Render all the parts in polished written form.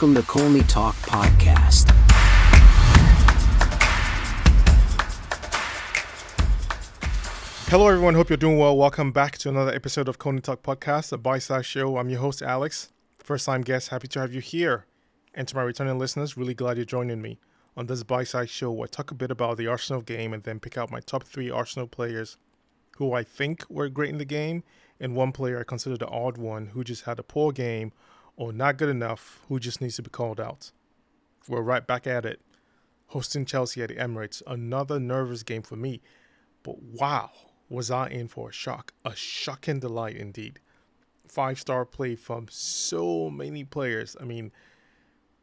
Welcome to Colney Talk Podcast. Hello, everyone. Hope you're doing well. Welcome back to another episode of Colney Talk Podcast, a bite-sized show. I'm your host, Alex. First-time guest, happy to have you here. And to my returning listeners, really glad you're joining me. On this bite-sized show, I talk a bit about the Arsenal game and then pick out my top 3 Arsenal players who I think were great in the game, and one player I consider the odd one who just had a poor game or not good enough, who just needs to be called out. We're right back at it, hosting Chelsea at the Emirates. Another nervous game for me, but wow, was I in for a shocking delight indeed. 5-star play from so many players. I mean,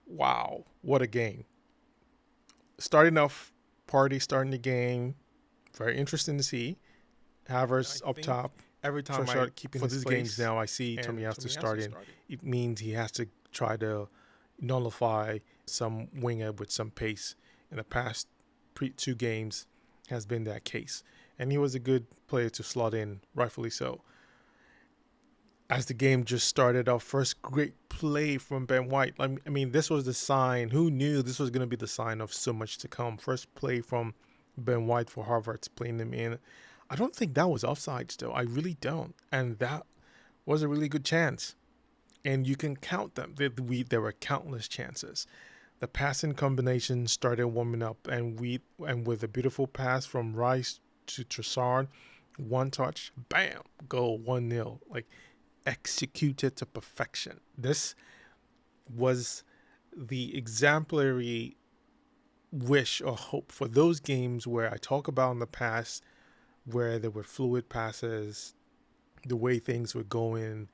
wow, what a game. Starting the game, very interesting to see. Havertz up top. Every time Trossard keeping for his these place, games now, I see Tomiyasu starting. It means he has to try to nullify some winger with some pace. In the past 2 games has been that case. And he was a good player to slot in, rightfully so. As the game just started, our first great play from Ben White. I mean, this was the sign. Who knew this was going to be the sign of so much to come? First play from Ben White for Havertz, playing him in. I don't think that was offside still. I really don't. And that was a really good chance. And you can count them. There were countless chances. The passing combination started warming up, and with a beautiful pass from Rice to Trossard, one touch, bam, goal, 1-0. Like, executed to perfection. This was the exemplary wish or hope for those games where I talk about in the past, where there were fluid passes, the way things were going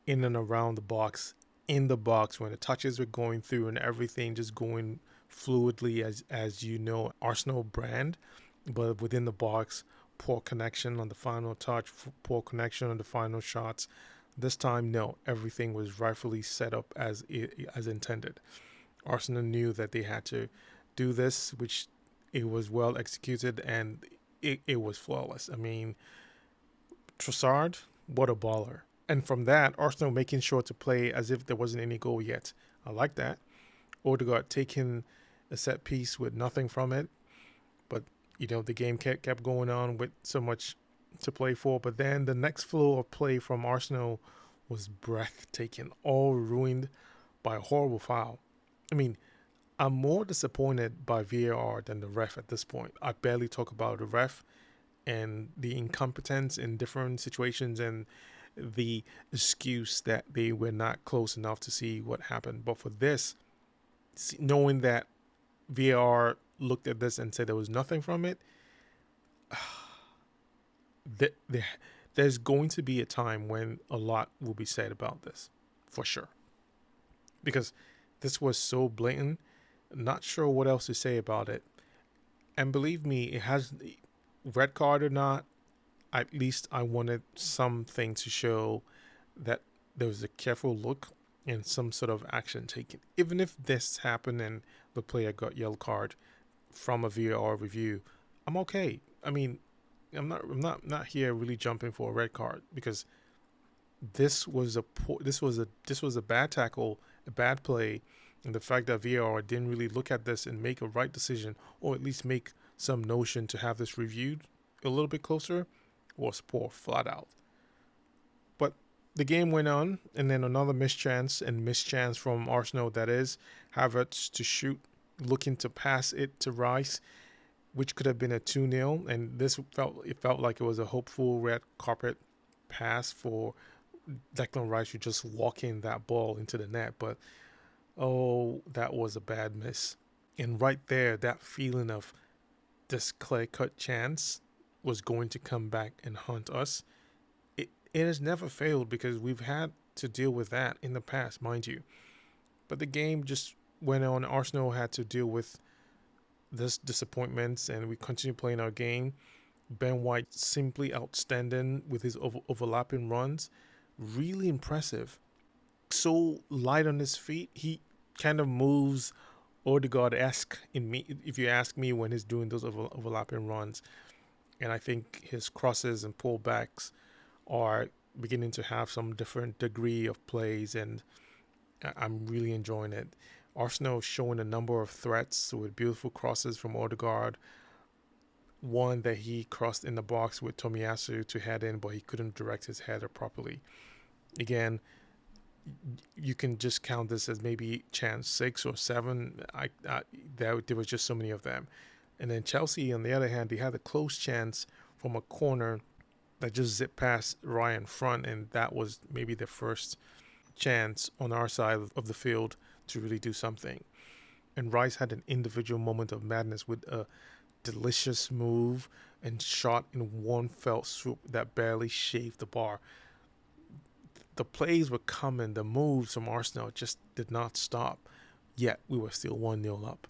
in and around the box, in the box, when the touches were going through and everything just going fluidly, as you know, Arsenal brand. But within the box, poor connection on the final touch, poor connection on the final shots. This time, no, everything was rightfully set up as intended. Arsenal knew that they had to do this, which it was well executed, and it was flawless. I mean, Trossard, what a baller. And from that, Arsenal making sure to play as if there wasn't any goal yet. I like that. Odegaard taking a set piece with nothing from it. But the game kept going on with so much to play for. But then the next flow of play from Arsenal was breathtaking, all ruined by a horrible foul. I mean, I'm more disappointed by VAR than the ref at this point. I barely talk about the ref and the incompetence in different situations and the excuse that they were not close enough to see what happened. But for this, knowing that VAR looked at this and said there was nothing from it, there's going to be a time when a lot will be said about this, for sure. Because this was so blatant, not sure what else to say about it. And believe me, it has, red card or not, at least I wanted something to show that there was a careful look and some sort of action taken. Even if this happened and the player got yellow card from a VAR review, I'm okay. I mean, I'm not here really jumping for a red card, because this was a bad tackle, a bad play, and the fact that VAR didn't really look at this and make a right decision, or at least make some notion to have this reviewed a little bit closer, was poor, flat out. But the game went on, and then another mischance from Arsenal, that is Havertz to shoot, looking to pass it to Rice, which could have been a 2-0, and this felt like it was a hopeful red carpet pass for Declan Rice to just walk in that ball into the net. But oh, that was a bad miss. And right there, that feeling of this clear-cut chance was going to come back and haunt us. It has never failed, because we've had to deal with that in the past, mind you. But the game just went on. Arsenal had to deal with this disappointments, and we continue playing our game. Ben White simply outstanding with his overlapping runs. Really impressive. So light on his feet. He kind of moves Odegaard-esque if you ask me, when he's doing those overlapping runs. And I think his crosses and pullbacks are beginning to have some different degree of plays, and I'm really enjoying it. Arsenal showing a number of threats with beautiful crosses from Odegaard. One that he crossed in the box with Tomiyasu to head in, but he couldn't direct his header properly. Again, you can just count this as maybe chance 6 or 7. There was just so many of them. And then Chelsea, on the other hand, they had a close chance from a corner that just zipped past Ryan front, and that was maybe the first chance on our side of the field to really do something. And Rice had an individual moment of madness with a delicious move and shot in one fell swoop that barely shaved the bar. The plays were coming, the moves from Arsenal just did not stop, yet we were still 1-0 up.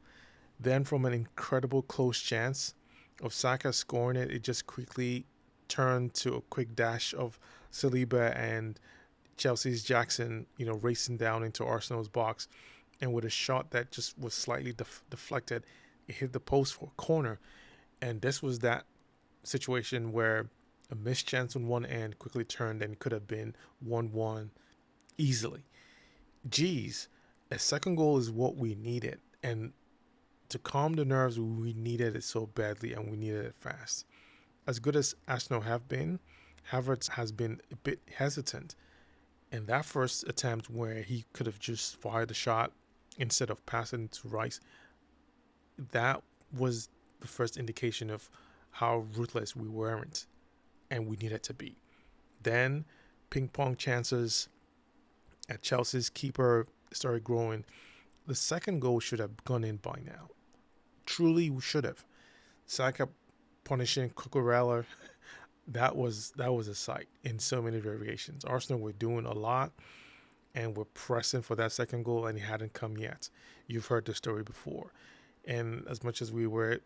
Then from an incredible close chance of Saka scoring it, it just quickly turned to a quick dash of Saliba and Chelsea's Jackson, racing down into Arsenal's box. And with a shot that just was slightly deflected, it hit the post for a corner. And this was that situation where a missed chance on one end quickly turned and could have been 1-1 easily. Geez, a second goal is what we needed. And to calm the nerves, we needed it so badly, and we needed it fast. As good as Arsenal have been, Havertz has been a bit hesitant. And that first attempt where he could have just fired a shot instead of passing to Rice, that was the first indication of how ruthless we weren't, and we needed to be. Then ping pong chances at Chelsea's keeper started growing. The second goal should have gone in by now. Truly, we should have. Saka punishing Cucurella, that was a sight in so many variations. Arsenal were doing a lot and were pressing for that second goal, and it hadn't come yet. You've heard the story before. And as much as we were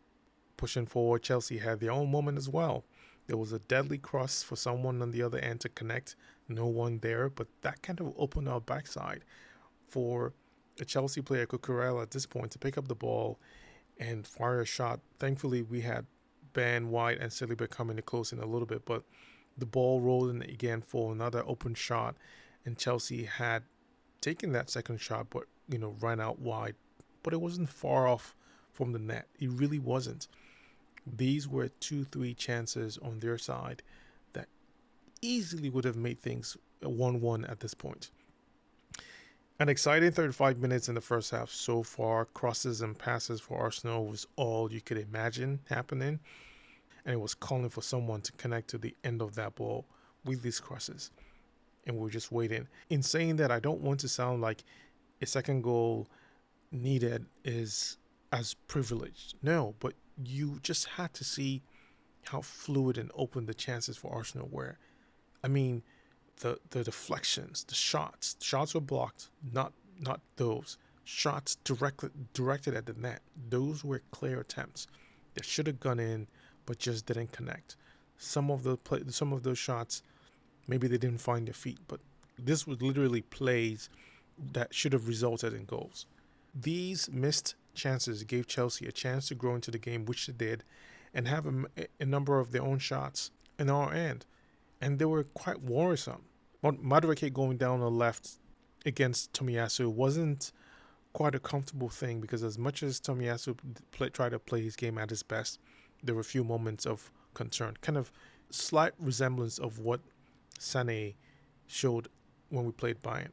pushing forward, Chelsea had their own moment as well. There was a deadly cross for someone on the other end to connect. No one there, but that kind of opened our backside for a Chelsea player, Cucurella, at this point to pick up the ball and fire a shot. Thankfully, we had Ben, White, and Saliba coming close in a little bit, but the ball rolled in again for another open shot, and Chelsea had taken that second shot, but ran out wide. But it wasn't far off from the net. It really wasn't. These were 2-3 chances on their side that easily would have made things 1-1 at this point. An exciting 35 minutes in the first half so far. Crosses and passes for Arsenal was all you could imagine happening. And it was calling for someone to connect to the end of that ball with these crosses. And we're just waiting. In saying that, I don't want to sound like a second goal needed is as privileged. No, but you just had to see how fluid and open the chances for Arsenal were. I mean, the deflections, the shots were blocked, not those. Shots directed at the net. Those were clear attempts that should have gone in, but just didn't connect. Some of those shots, maybe they didn't find their feet, but this was literally plays that should have resulted in goals. These missed chances gave Chelsea a chance to grow into the game, which they did, and have a number of their own shots in our end. And they were quite worrisome. But Madueke going down the left against Tomiyasu wasn't quite a comfortable thing, because as much as Tomiyasu tried to play his game at his best, there were a few moments of concern. Kind of slight resemblance of what Sané showed when we played Bayern.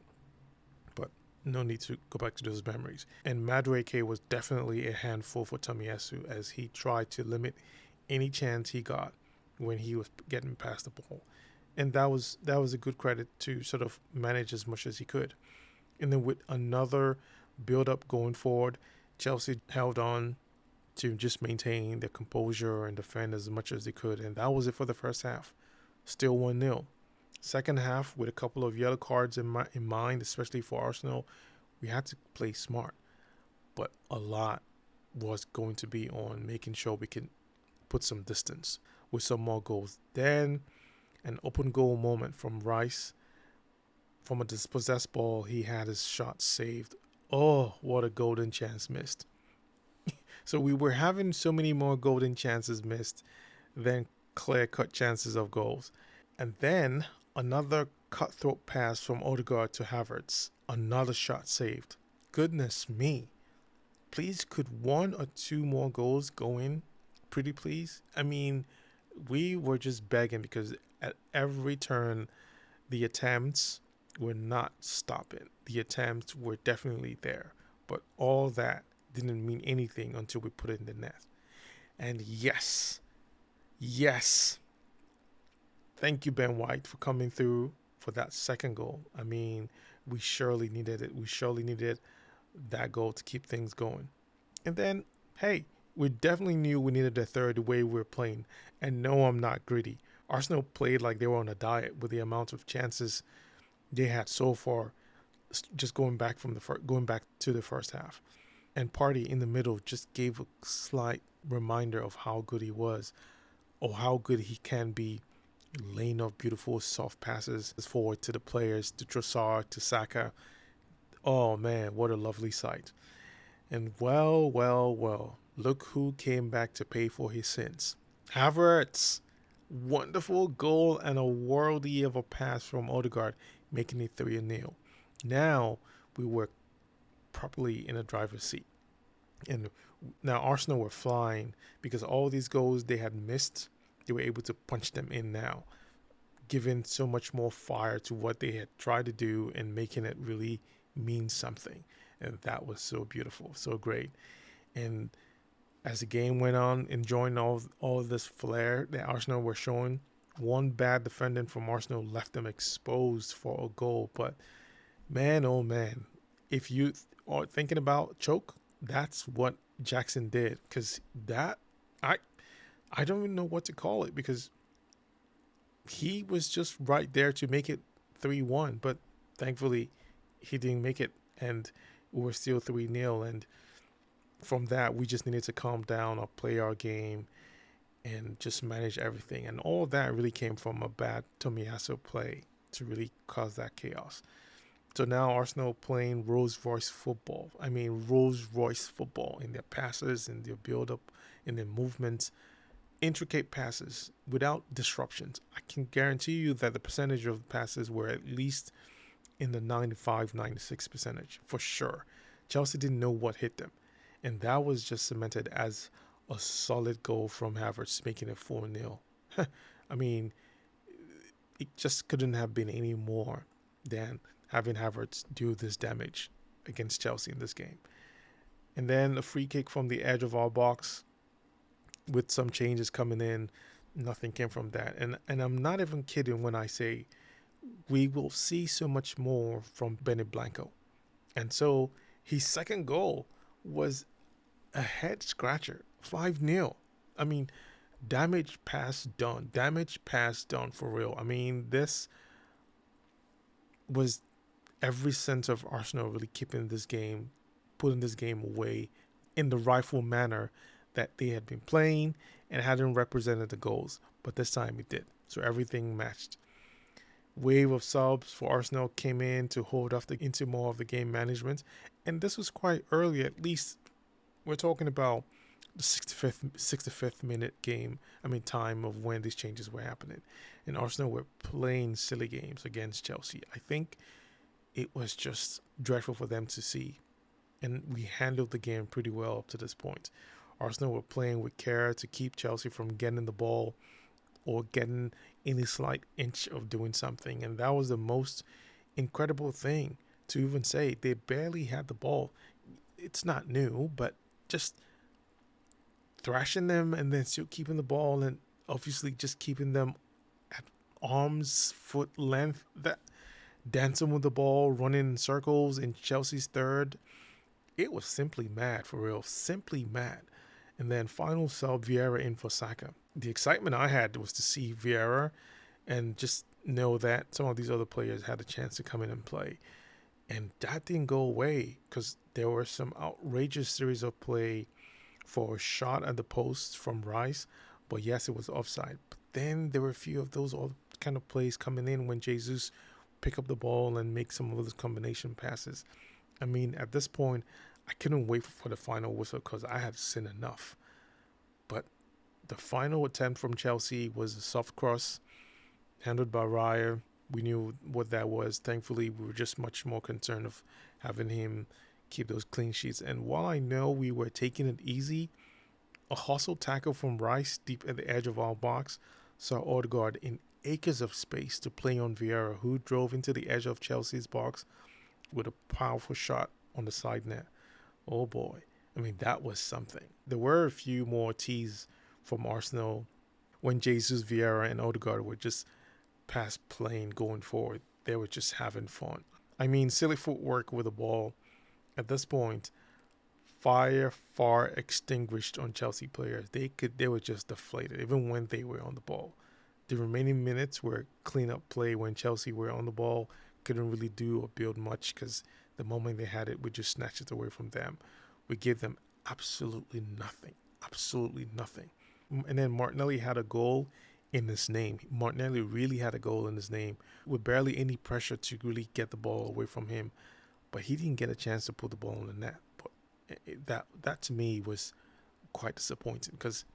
But no need to go back to those memories. And Madueke was definitely a handful for Tomiyasu as he tried to limit any chance he got when he was getting past the ball. And that was a good credit to sort of manage as much as he could. And then with another build-up going forward, Chelsea held on to just maintain their composure and defend as much as they could. And that was it for the first half. Still 1-0. Second half, with a couple of yellow cards in mind, especially for Arsenal, we had to play smart. But a lot was going to be on making sure we can put some distance with some more goals. Then an open goal moment from Rice. From a dispossessed ball, he had his shot saved. Oh, what a golden chance missed. So we were having so many more golden chances missed than clear-cut chances of goals. And then another cutthroat pass from Odegaard to Havertz. Another shot saved. Goodness me. Please, could one or two more goals go in? Pretty please? I mean, we were just begging because at every turn, the attempts were not stopping. The attempts were definitely there. But all that didn't mean anything until we put it in the net. And yes, thank you, Ben White, for coming through for that second goal. I mean, we surely needed it. We surely needed that goal to keep things going. And then, hey, we definitely knew we needed a third the way we were playing. And no, I'm not greedy. Arsenal played like they were on a diet with the amount of chances they had so far, just going back to the first half. And Partey in the middle just gave a slight reminder of how good he was, or how good he can be, laying off beautiful soft passes forward to the players, to Trossard, to Saka. Oh man, what a lovely sight. And well, look who came back to pay for his sins. Havertz. Wonderful goal and a worldly of a pass from Odegaard, making it 3-0. Now we were properly in a driver's seat. And now Arsenal were flying because all these goals they had missed, they were able to punch them in now, giving so much more fire to what they had tried to do and making it really mean something. And that was so beautiful, so great. And as the game went on, enjoying all of this flair that Arsenal were showing, one bad defending from Arsenal left them exposed for a goal. But man, oh man, if you are thinking about choke, that's what Jackson did. Because that, I don't even know what to call it, because he was just right there to make it 3-1. But thankfully, he didn't make it, and we were still 3-0. And from that, we just needed to calm down or play our game and just manage everything. And all of that really came from a bad Tomiyasu play to really cause that chaos. So now Arsenal playing Rolls-Royce football. I mean, Rolls-Royce football in their passes, in their build-up, in their movements, intricate passes without disruptions. I can guarantee you that the percentage of passes were at least in the 95-96% for sure. Chelsea didn't know what hit them. And that was just cemented as a solid goal from Havertz, making it 4-0. I mean, it just couldn't have been any more than having Havertz do this damage against Chelsea in this game. And then a free kick from the edge of our box with some changes coming in. Nothing came from that. And I'm not even kidding when I say we will see so much more from Benny Blanco. And so his second goal was a head scratcher, 5-0. I mean, damage pass done for real. I mean, this was every sense of Arsenal really keeping this game, putting this game away in the rightful manner that they had been playing, and hadn't represented the goals. But this time it did. So everything matched. Wave of subs for Arsenal came in to hold off into more of the game management. And this was quite early, at least. We're talking about the 65th minute time of when these changes were happening. And Arsenal were playing silly games against Chelsea. I think it was just dreadful for them to see. And we handled the game pretty well up to this point. Arsenal were playing with care to keep Chelsea from getting the ball or getting any slight inch of doing something. And that was the most incredible thing to even say. They barely had the ball. It's not new, but just thrashing them and then still keeping the ball, and obviously just keeping them at arm's foot length, that dancing with the ball, running in circles in Chelsea's third. It was simply mad, for real, simply mad. And then final sub, Vieira in for Saka. The excitement I had was to see Vieira and just know that some of these other players had a chance to come in and play. And that didn't go away, because there were some outrageous series of play for a shot at the post from Rice. But yes, it was offside. But then there were a few of those all kind of plays coming in when Jesus pick up the ball and make some of those combination passes. I mean, at this point, I couldn't wait for the final whistle because I had seen enough. But the final attempt from Chelsea was a soft cross handled by Raya. We knew what that was. Thankfully, we were just much more concerned of having him keep those clean sheets. And while I know we were taking it easy, a hustle tackle from Rice deep at the edge of our box saw Odegaard in acres of space to play on Vieira, who drove into the edge of Chelsea's box with a powerful shot on the side net. Oh boy. I mean, that was something. There were a few more teas from Arsenal when Jesus, Vieira, and Odegaard were just past playing going forward. They were just having fun. I mean, silly footwork with the ball. At this point, fire far extinguished on Chelsea players. They were just deflated, even when they were on the ball. The remaining minutes were clean-up play when Chelsea were on the ball. Couldn't really do or build much because the moment they had it, we just snatched it away from them. We gave them absolutely nothing. Absolutely nothing. And then Martinelli had a goal in his name. Martinelli really had a goal in his name with barely any pressure to really get the ball away from him. But he didn't get a chance to put the ball in the net. But that to me was quite disappointing because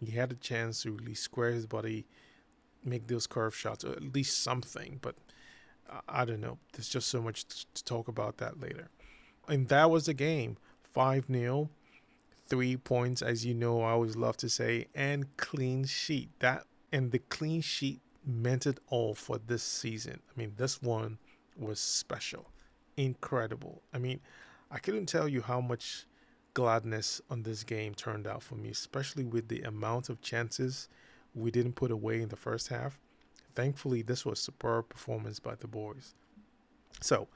he had a chance to really square his body, make those curve shots, or at least something. But I don't know. There's just so much to talk about that later. And that was the game. 5-0, 3 points, as you know, I always love to say, and clean sheet. And the clean sheet meant it all for this season. I mean, this one was special, incredible. I mean, I couldn't tell you how much gladness on this game turned out for me, especially with the amount of chances we didn't put away in the first half. Thankfully, this was superb performance by the boys. So,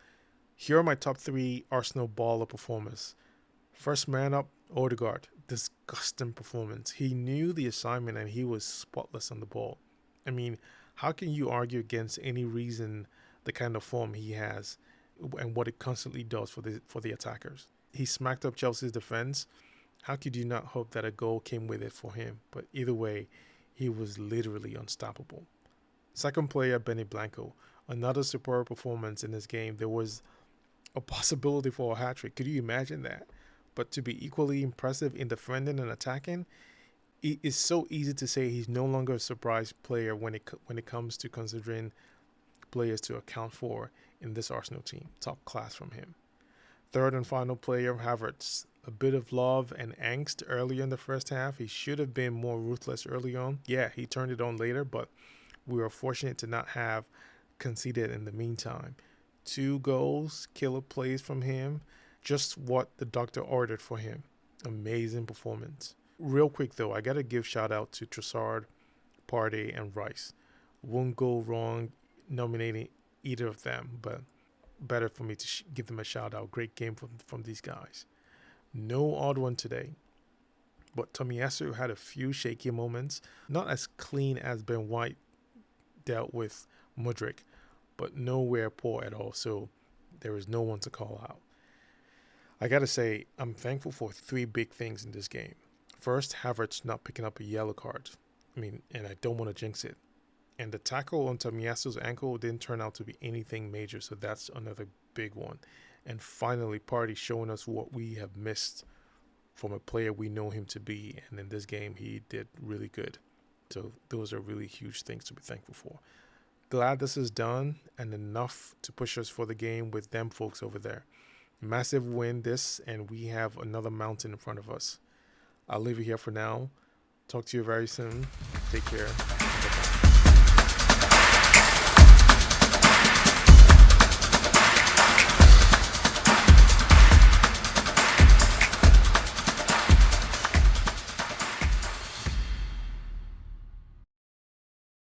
here are my top 3 Arsenal baller performers. First man up, Odegaard. Disgusting performance. He knew the assignment and he was spotless on the ball. I mean, how can you argue against any reason the kind of form he has and what it constantly does for the attackers? He smacked up Chelsea's defense. How could you not hope that a goal came with it for him? But either way, he was literally unstoppable. Second player, Benny Blanco. Another superb performance in this game. There was a possibility for a hat-trick. Could you imagine that? But to be equally impressive in defending and attacking, it is so easy to say he's no longer a surprise player when it comes to considering players to account for in this Arsenal team. Top class from him. Third and final player, Havertz. A bit of love and angst early in the first half. He should have been more ruthless early on. Yeah, he turned it on later, but we were fortunate to not have conceded in the meantime. 2 goals, killer plays from him. Just what the doctor ordered for him. Amazing performance. Real quick though, I gotta give shout out to Trossard, Partey, and Rice. Won't go wrong nominating either of them, but better for me to give them a shout out. Great game from these guys. No odd one today, but Tomiyasu had a few shaky moments. Not as clean as Ben White dealt with Mudryk, but nowhere poor at all. So there is no one to call out. I got to say, I'm thankful for 3 big things in this game. First, Havertz not picking up a yellow card. I mean, and I don't want to jinx it. And the tackle on Tomiyasu's ankle didn't turn out to be anything major, so that's another big one. And finally, Partey showing us what we have missed from a player we know him to be. And in this game, he did really good. So those are really huge things to be thankful for. Glad this is done and enough to push us for the game with them folks over there. Massive win this, and we have another mountain in front of us. I'll leave you here for now. Talk to you very soon. Take care.